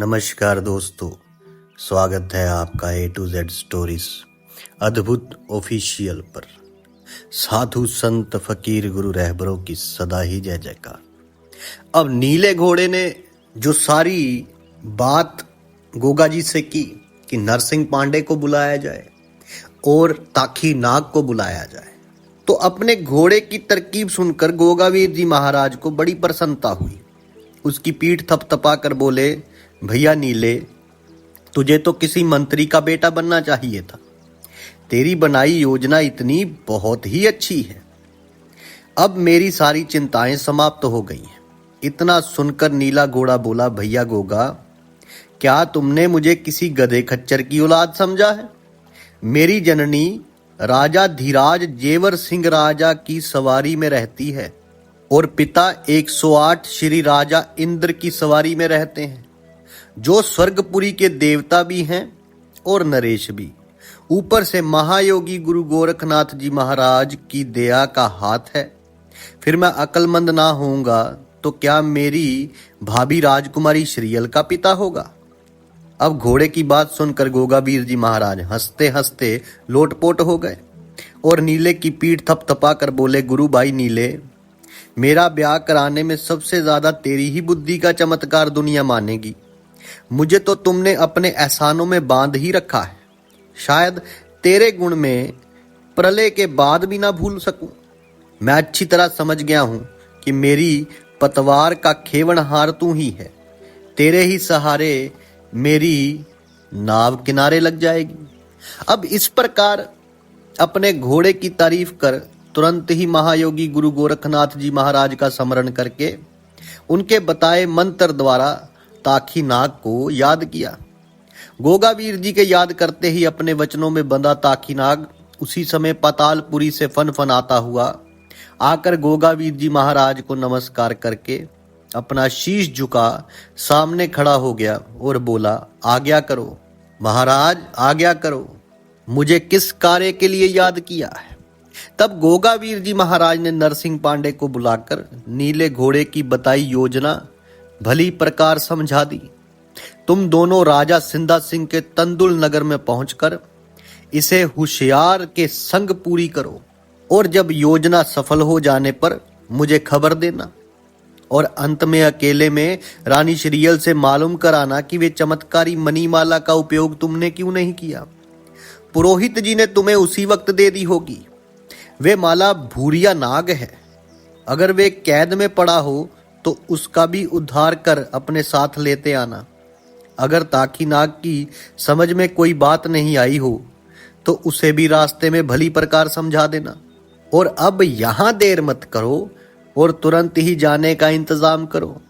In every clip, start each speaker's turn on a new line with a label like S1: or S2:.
S1: नमस्कार दोस्तों, स्वागत है आपका A to Z स्टोरीज अद्भुत ऑफिशियल पर। साधु संत फकीर गुरु रहबरों की सदा ही जय जयकार। अब नीले घोड़े ने जो सारी बात गोगा जी से की कि नरसिंह पांडे को बुलाया जाए और ताखी नाग को बुलाया जाए, तो अपने घोड़े की तरकीब सुनकर गोगावीर जी महाराज को बड़ी प्रसन्नता हुई। उसकी पीठ थपथपा कर बोले, भैया नीले, तुझे तो किसी मंत्री का बेटा बनना चाहिए था। तेरी बनाई योजना इतनी बहुत ही अच्छी है। अब मेरी सारी चिंताएं समाप्त हो गई हैं। इतना सुनकर नीला घोड़ा बोला, भैया गोगा, क्या तुमने मुझे किसी गधे खच्चर की औलाद समझा है? मेरी जननी राजा धीराज जेवर सिंह राजा की सवारी में रहती है और पिता 108 श्री राजा इंद्र की सवारी में रहते हैं, जो स्वर्गपुरी के देवता भी हैं और नरेश भी। ऊपर से महायोगी गुरु गोरखनाथ जी महाराज की दया का हाथ है। फिर मैं अक्लमंद ना होऊंगा तो क्या मेरी भाभी राजकुमारी श्रीयल का पिता होगा? अब घोड़े की बात सुनकर गोगावीर जी महाराज हंसते हंसते लोटपोट हो गए और नीले की पीठ थपथपा कर बोले, गुरु भाई नीले, मेरा ब्याह कराने में सबसे ज्यादा तेरी ही बुद्धि का चमत्कार दुनिया मानेगी। मुझे तो तुमने अपने एहसानों में बांध ही रखा है। शायद तेरे गुण में प्रलय के बाद भी ना भूल सकूं। मैं अच्छी तरह समझ गया हूं कि मेरी पतवार का खेवनहार तू ही है। तेरे ही सहारे मेरी नाव किनारे लग जाएगी। अब इस प्रकार अपने घोड़े की तारीफ कर तुरंत ही महायोगी गुरु गोरखनाथ जी महाराज का स्मरण करके उनके बताए मंत्र द्वारा ताखी नाग को याद किया। गोगावीर जी के याद करते ही अपने वचनों में बंधा ताखी नाग उसी समय पातालपुरी से फनफनाता हुआ आकर गोगावीर जी महाराज को नमस्कार करके अपना शीश झुका सामने खड़ा हो गया और बोला, आज्ञा करो महाराज, आज्ञा करो, मुझे किस कार्य के लिए याद किया है? तब गोगावीर जी महाराज ने नरसिंह पांडे को बुलाकर नीले घोड़े की बताई योजना भली प्रकार समझा दी। तुम दोनों राजा सिंधा सिंह के तंदुल नगर में पहुंचकर इसे होशियार के संग पूरी करो और जब योजना सफल हो जाने पर मुझे खबर देना और अंत में अकेले में रानी श्रीयल से मालूम कराना कि वे चमत्कारी मणिमाला का उपयोग तुमने क्यों नहीं किया। पुरोहित जी ने तुम्हें उसी वक्त दे दी होगी। वे माला भूरिया नाग है। अगर वे कैद में पड़ा हो तो उसका भी उद्धार कर अपने साथ लेते आना। अगर ताखी नाग की समझ में कोई बात नहीं आई हो तो उसे भी रास्ते में भली प्रकार समझा देना। और अब यहां देर मत करो और तुरंत ही जाने का इंतजाम करो।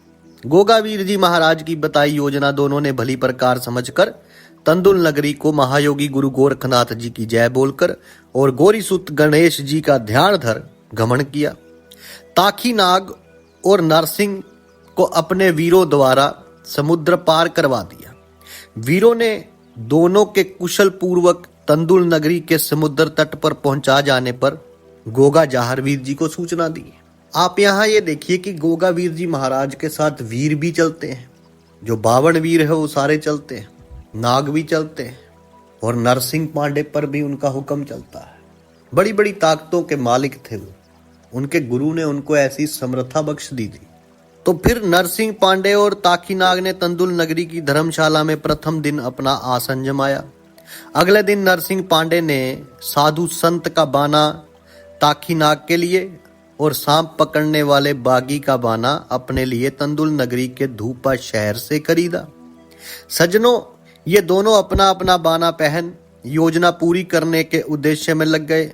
S1: गोगावीर जी महाराज की बताई योजना दोनों ने भली प्रकार समझकर तंदुल नगरी को महायोगी गुरु गोरखनाथ जी की जय बोलकर और गौरीसुत गणेश जी का ध्यान धर गमन किया। ताखी नाग और नरसिंह को अपने वीरों द्वारा समुद्र पार करवा दिया। वीरों ने दोनों के कुशल पूर्वक तंदुल नगरी के समुद्र तट पर पहुंचा जाने पर गोगा जाहरवीर जी को सूचना दी। आप यहाँ ये देखिए कि गोगावीर जी महाराज के साथ वीर भी चलते हैं। जो 52 वीर है वो सारे चलते हैं, नाग भी चलते हैं और नरसिंह पांडे पर भी उनका हुक्म चलता है। बड़ी बड़ी ताकतों के मालिक थे वो। उनके गुरु ने उनको ऐसी समर्था बख्श दी थी। तो फिर नरसिंह पांडे और ताखी नाग ने तंदुल नगरी की धर्मशाला में प्रथम दिन अपना आसन जमाया। अगले दिन नरसिंह पांडे ने साधु संत का बाना ताखी नाग के लिए और सांप पकड़ने वाले बागी का बाना अपने लिए तंदुल नगरी के धूपा शहर से खरीदा। सज्जनों, ये दोनों अपना अपना बाना पहन योजना पूरी करने के उद्देश्य में लग गए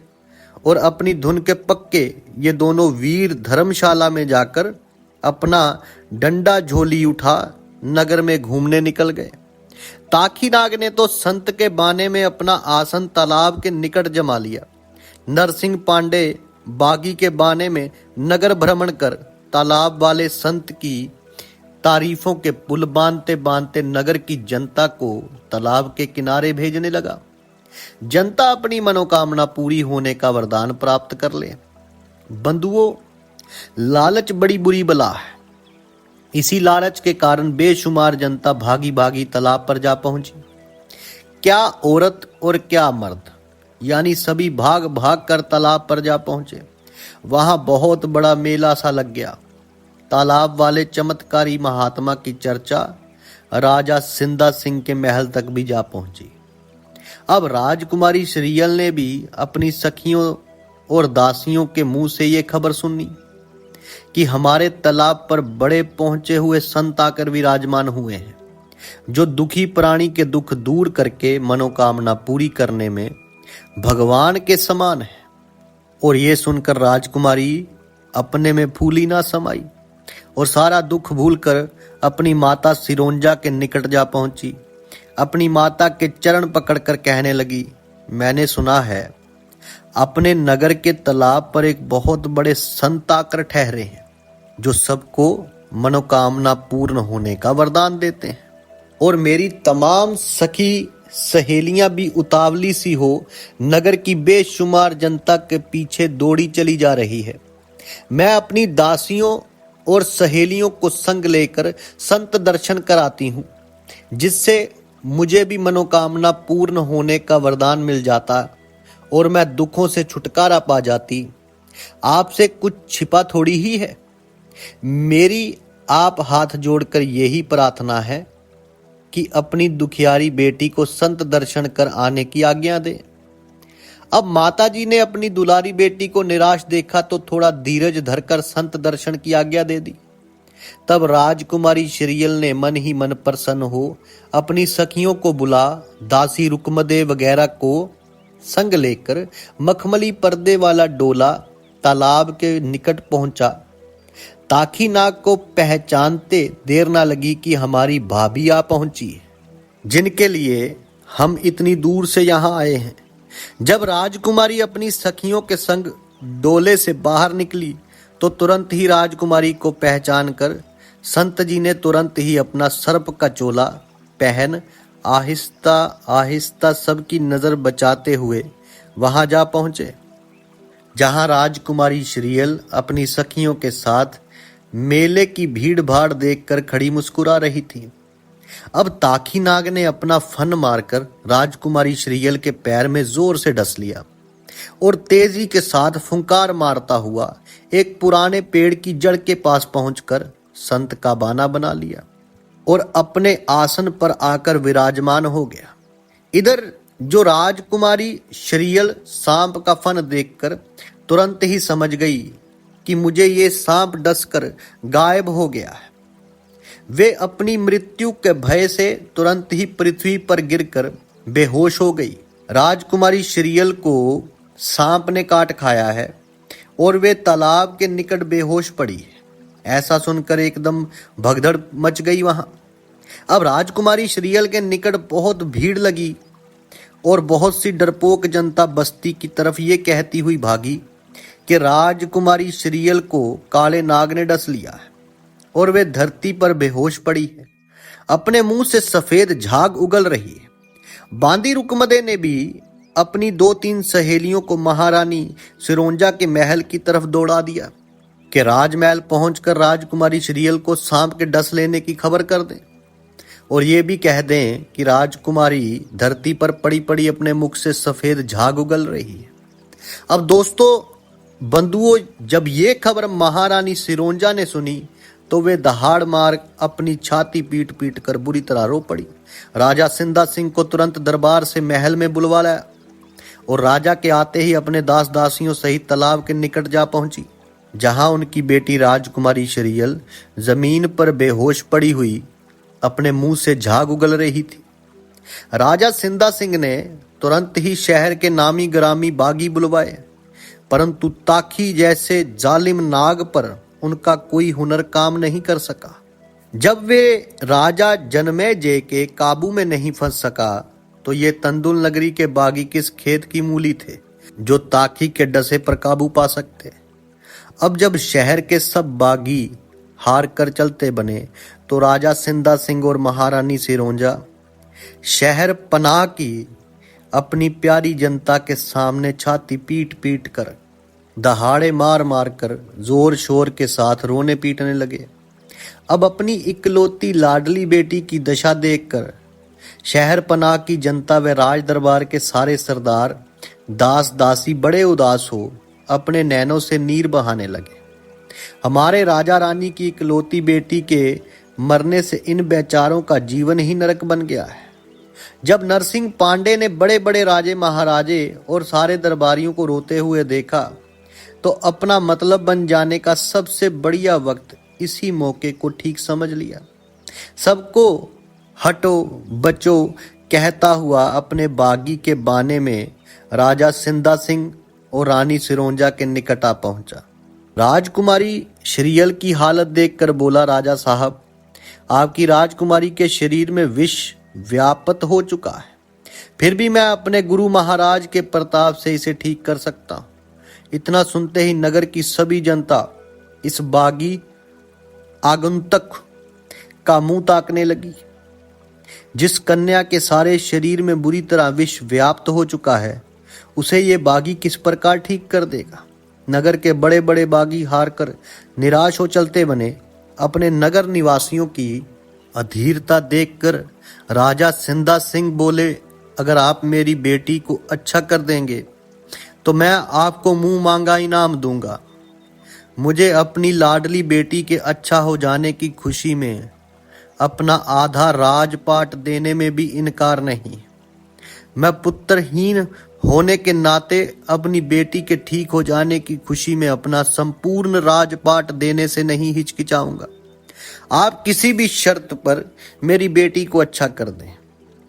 S1: और अपनी धुन के पक्के ये दोनों वीर धर्मशाला में जाकर अपना डंडा झोली उठा नगर में घूमने निकल गए। ताखी नाग ने तो संत के बाने में अपना आसन तालाब के निकट जमा लिया। नरसिंह पांडे बागी के बाने में नगर भ्रमण कर तालाब वाले संत की तारीफों के पुल बांधते बांधते नगर की जनता को तालाब के किनारे भेजने लगा। जनता अपनी मनोकामना पूरी होने का वरदान प्राप्त कर ले। बंधुओं, लालच बड़ी बुरी बला है। इसी लालच के कारण बेशुमार जनता भागी भागी तालाब पर जा पहुंची। क्या औरत और क्या मर्द, यानी सभी भाग भाग कर तालाब पर जा पहुंचे। वहां बहुत बड़ा मेला सा लग गया। तालाब वाले चमत्कारी महात्मा की चर्चा राजा सिंदा सिंह के महल तक भी जा पहुंची। अब राजकुमारी श्रीयल ने भी अपनी सखियों और दासियों के मुंह से ये खबर सुनी कि हमारे तालाब पर बड़े पहुंचे हुए संत आकर विराजमान हुए हैं, जो दुखी प्राणी के दुख दूर करके मनोकामना पूरी करने में भगवान के समान है। और ये सुनकर राजकुमारी अपने में फूली ना समाई और सारा दुख भूलकर अपनी माता सिरोंजा के निकट जा पहुंची। अपनी माता के चरण पकड़कर कहने लगी, मैंने सुना है अपने नगर के तालाब पर एक बहुत बड़े संत आकर ठहरे हैं, जो सबको मनोकामना पूर्ण होने का वरदान देते हैं। और मेरी तमाम सखी सहेलियां भी उतावली सी हो नगर की बेशुमार जनता के पीछे दौड़ी चली जा रही है। मैं अपनी दासियों और सहेलियों को संग लेकर संत दर्शन कराती हूँ, जिससे मुझे भी मनोकामना पूर्ण होने का वरदान मिल जाता और मैं दुखों से छुटकारा पा जाती। आपसे कुछ छिपा थोड़ी ही है। मेरी आप हाथ जोड़कर यही प्रार्थना है कि अपनी दुखियारी बेटी को संत दर्शन कर आने की आज्ञा दे। अब माताजी ने अपनी दुलारी बेटी को निराश देखा तो थोड़ा धीरज धरकर संत दर्शन की आज्ञा दे दी। तब राजकुमारी श्रीयल ने मन ही मन प्रसन्न हो अपनी सखियों को बुला दासी रुकमदे वगैरह को संग लेकर मखमली पर्दे वाला डोला तालाब के निकट पहुंचा। ताखी नाग को पहचानते देर ना लगी कि हमारी भाभी आ पहुंची है, जिनके लिए हम इतनी दूर से यहाँ आए हैं। जब राजकुमारी अपनी सखियों के संग डोले से बाहर निकली तो तुरंत ही राजकुमारी को पहचान कर संत जी ने तुरंत ही अपना सर्प का चोला पहन आहिस्ता आहिस्ता सबकी नजर बचाते हुए वहां जा पहुंचे, जहां राजकुमारी श्रीयल अपनी सखियों के साथ मेले की भीड़ भाड़ देखकर खड़ी मुस्कुरा रही थी। अब ताखी नाग ने अपना फन मारकर राजकुमारी श्रीयल के पैर में जोर से डस लिया और तेजी के साथ फुंकार मारता हुआ एक पुराने पेड़ की जड़ के पास पहुंचकर संत का बाना बना लिया और अपने आसन पर आकर विराजमान हो गया। इधर जो राजकुमारी श्रीयल सांप का फन देखकर तुरंत ही समझ गई कि मुझे ये सांप डसकर गायब हो गया है, वे अपनी मृत्यु के भय से तुरंत ही पृथ्वी पर गिरकर बेहोश हो गई। राजकुमारी श्रीयल को सांप ने काट खाया है और वे तालाब के निकट बेहोश पड़ी है। ऐसा सुनकर एकदम भगदड़ मच गई वहां। अब राजकुमारी श्रीयल के निकट बहुत भीड़ लगी और बहुत सी डरपोक जनता बस्ती की तरफ ये कहती हुई भागी कि राजकुमारी श्रीयल को काले नाग ने डस लिया है और वे धरती पर बेहोश पड़ी है। अपने मुंह से सफेद झाग उगल रही है। बांदी रुकमदे ने भी अपनी 2-3 सहेलियों को महारानी सिरोंजा के महल की तरफ दौड़ा दिया कि राजमहल पहुंचकर राजकुमारी श्रीयल को सांप के डस लेने की खबर कर दें और ये भी कह दें कि राजकुमारी धरती पर पड़ी पड़ी अपने मुख से सफेद झाग उगल रही है। अब दोस्तों बंधुओं, जब ये खबर महारानी सिरोंजा ने सुनी तो वे दहाड़ मार अपनी छाती पीट पीट कर बुरी तरह रो पड़ी। राजा सिंदा सिंह को तुरंत दरबार से महल में बुलवा लाया और राजा के आते ही अपने दास दासियों सहित तालाब के निकट जा पहुंची, जहां उनकी बेटी राजकुमारी श्रीयल जमीन पर बेहोश पड़ी हुई अपने मुंह से झाग उगल रही थी। राजा सिंदा सिंह ने तुरंत ही शहर के नामी ग्रामी बागी बुलवाए, परंतु ताखी जैसे जालिम नाग पर उनका कोई हुनर काम नहीं कर सका। जब वे राजा जनमेजय के काबू में नहीं फंस सका तो ये तंदुल नगरी के बागी किस खेत की मूली थे जो ताखी के डसे पर काबू पा सकते। अब जब शहर के सब बागी हार कर चलते बने तो राजा सिंदा सिंह और महारानी सिरोंजा शहर पनाह की अपनी प्यारी जनता के सामने छाती पीट पीट कर दहाड़े मार मार कर जोर शोर के साथ रोने पीटने लगे। अब अपनी इकलौती लाडली बेटी की दशा देखकर शहर पनाह की जनता व राज दरबार के सारे सरदार दास दासी बड़े उदास हो अपने नैनों से नीर बहाने लगे। हमारे राजा रानी की इकलौती बेटी के मरने से इन बेचारों का जीवन ही नरक बन गया है। जब नरसिंह पांडे ने बड़े बड़े राजे महाराजे और सारे दरबारियों को रोते हुए देखा तो अपना मतलब बन जाने का सबसे बढ़िया वक्त इसी मौके को ठीक समझ लिया। सबको हटो बचो कहता हुआ अपने बागी के बाने में राजा सिंधा सिंह और रानी सिरोंजा के निकट आ पहुंचा। राजकुमारी श्रीयल की हालत देखकर बोला, राजा साहब, आपकी राजकुमारी के शरीर में विष व्याप्त हो चुका है, फिर भी मैं अपने गुरु महाराज के प्रताप से इसे ठीक कर सकता हूं। इतना सुनते ही नगर की सभी जनता इस बागी आगंतुक का मुंह ताकने लगी। जिस कन्या के सारे शरीर में बुरी तरह विष व्याप्त हो चुका है उसे ये बागी किस प्रकार ठीक कर देगा। नगर के बड़े बड़े बागी हार कर निराश हो चलते बने। अपने नगर निवासियों की अधीरता देखकर राजा सिंधा सिंह बोले, अगर आप मेरी बेटी को अच्छा कर देंगे तो मैं आपको मुंह मांगा इनाम दूंगा। मुझे अपनी लाडली बेटी के अच्छा हो जाने की खुशी में अपना आधा राजपाट देने में भी इनकार नहीं। मैं पुत्रहीन होने के नाते अपनी बेटी के ठीक हो जाने की खुशी में अपना संपूर्ण राजपाट देने से नहीं हिचकिचाऊंगा। आप किसी भी शर्त पर मेरी बेटी को अच्छा कर दें,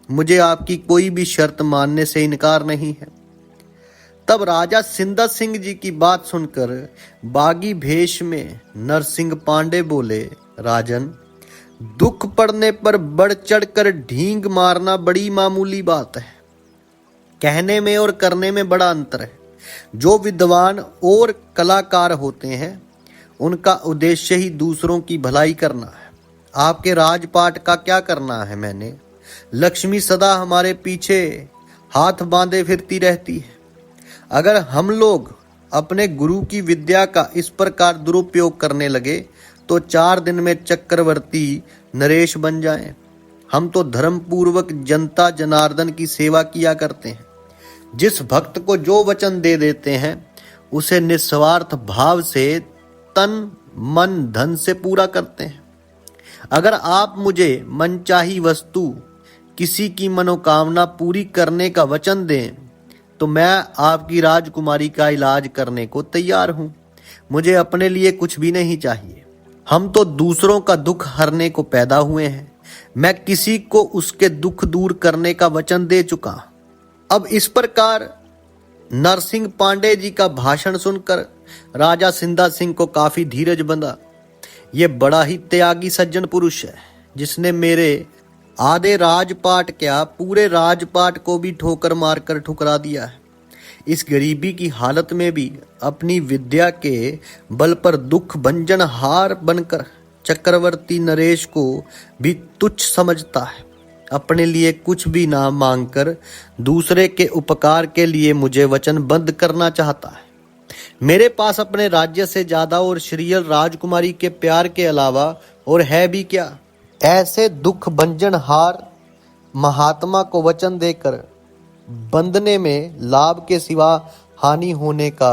S1: मुझे आपकी कोई भी शर्त मानने से इनकार नहीं है। तब राजा सिंधा सिंह जी की बात सुनकर बागी भेष में नरसिंह पांडे बोले, राजन, दुख पड़ने पर बढ़ चढ़कर ढींग मारना बड़ी मामूली बात है। कहने में और करने में बड़ा अंतर है। जो विद्वान और कलाकार होते हैं उनका उद्देश्य ही दूसरों की भलाई करना है। आपके राजपाट का क्या करना है मैंने? लक्ष्मी सदा हमारे पीछे हाथ बांधे फिरती रहती है। अगर हम लोग अपने गुरु की विद्या का इस प्रकार दुरुपयोग करने लगे तो 4 दिन में चक्रवर्ती नरेश बन जाएं। हम तो धर्म पूर्वक जनता जनार्दन की सेवा किया करते हैं। जिस भक्त को जो वचन दे देते हैं उसे निस्वार्थ भाव से तन मन धन से पूरा करते हैं। अगर आप मुझे मनचाही वस्तु किसी की मनोकामना पूरी करने का वचन दें तो मैं आपकी राजकुमारी का इलाज करने को तैयार हूं। मुझे अपने लिए कुछ भी नहीं चाहिए। हम तो दूसरों का दुख हरने को पैदा हुए हैं। मैं किसी को उसके दुख दूर करने का वचन दे चुका। अब इस प्रकार नरसिंह पांडे जी का भाषण सुनकर राजा सिंधा सिंह को काफी धीरज बंधा। ये बड़ा ही त्यागी सज्जन पुरुष है जिसने मेरे आधे राजपाट क्या पूरे राजपाट को भी ठोकर मारकर ठुकरा दिया है। इस गरीबी की हालत में भी अपनी विद्या के बल पर दुख भंजन हार बनकर चक्रवर्ती नरेश को भी तुच्छ समझता है। अपने लिए कुछ भी ना मांगकर दूसरे के उपकार के लिए मुझे वचनबद्ध करना चाहता है। मेरे पास अपने राज्य से ज्यादा और श्रीयल राजकुमारी के प्यार के अलावा और है भी क्या। ऐसे दुख भंजन हार महात्मा को वचन देकर बंधने में लाभ के सिवा हानि होने का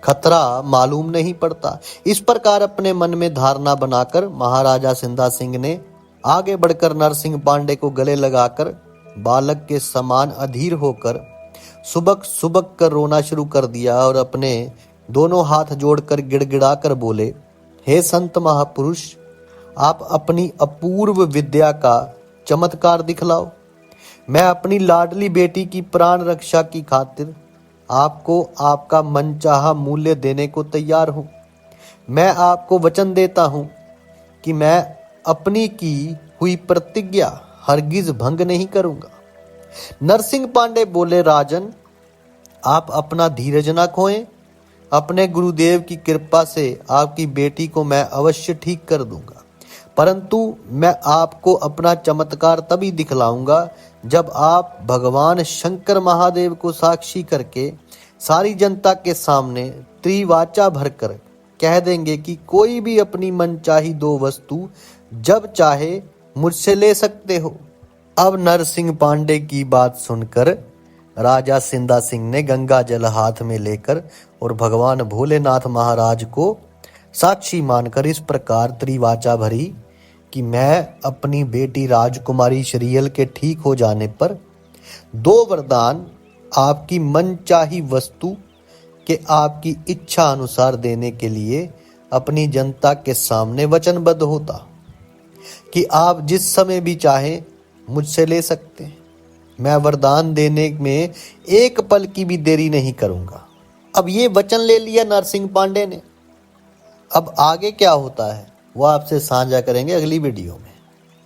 S1: खतरा मालूम नहीं पड़ता। इस प्रकार अपने मन में धारणा बनाकर महाराजा सिंधा सिंह ने आगे बढ़कर नरसिंह पांडे को गले लगाकर बालक के समान अधीर होकर सुबक सुबक कर रोना शुरू कर दिया और अपने दोनों हाथ जोड़कर गिड़गिड़ाकर बोले, हे संत महापुरुष, आप अपनी अपूर्व विद्या का चमत्कार दिखलाओ। मैं अपनी लाडली बेटी की प्राण रक्षा की खातिर आपको आपका मनचाहा मूल्य देने को तैयार हूं। मैं आपको वचन देता हूं कि मैं अपनी की हुई प्रतिज्ञा हरगिज भंग नहीं करूंगा। नरसिंह पांडे बोले, राजन, आप अपना धीरज न खोएं। अपने गुरुदेव की कृपा से आपकी बेटी को मैं अवश्य ठीक कर दूंगा, परंतु मैं आपको अपना चमत्कार तभी दिखलाऊंगा जब आप भगवान शंकर महादेव को साक्षी करके सारी जनता के सामने त्रिवाचा भरकर कह देंगे कि कोई भी अपनी मनचाही 2 वस्तु जब चाहे मुझसे ले सकते हो। अब नरसिंह पांडे की बात सुनकर राजा सिंधा सिंह ने गंगा जल हाथ में लेकर और भगवान भोलेनाथ महाराज को साक्षी मानकर इस प्रकार त्रिवाचा भरी कि मैं अपनी बेटी राजकुमारी श्रीयल के ठीक हो जाने पर 2 वरदान आपकी मनचाही वस्तु के आपकी इच्छा अनुसार देने के लिए अपनी जनता के सामने वचनबद्ध होता कि आप जिस समय भी चाहें मुझसे ले सकते हैं। मैं वरदान देने में एक पल की भी देरी नहीं करूंगा। अब ये वचन ले लिया नरसिंह पांडे ने। अब आगे क्या होता है वो आपसे साझा करेंगे अगली वीडियो में।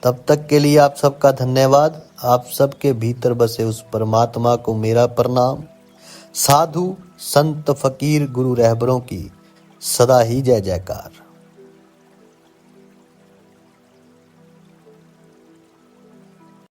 S1: तब तक के लिए आप सबका धन्यवाद। आप सबके भीतर बसे उस परमात्मा को मेरा प्रणाम। साधु संत फकीर गुरु रहबरों की सदा ही जय जयकार।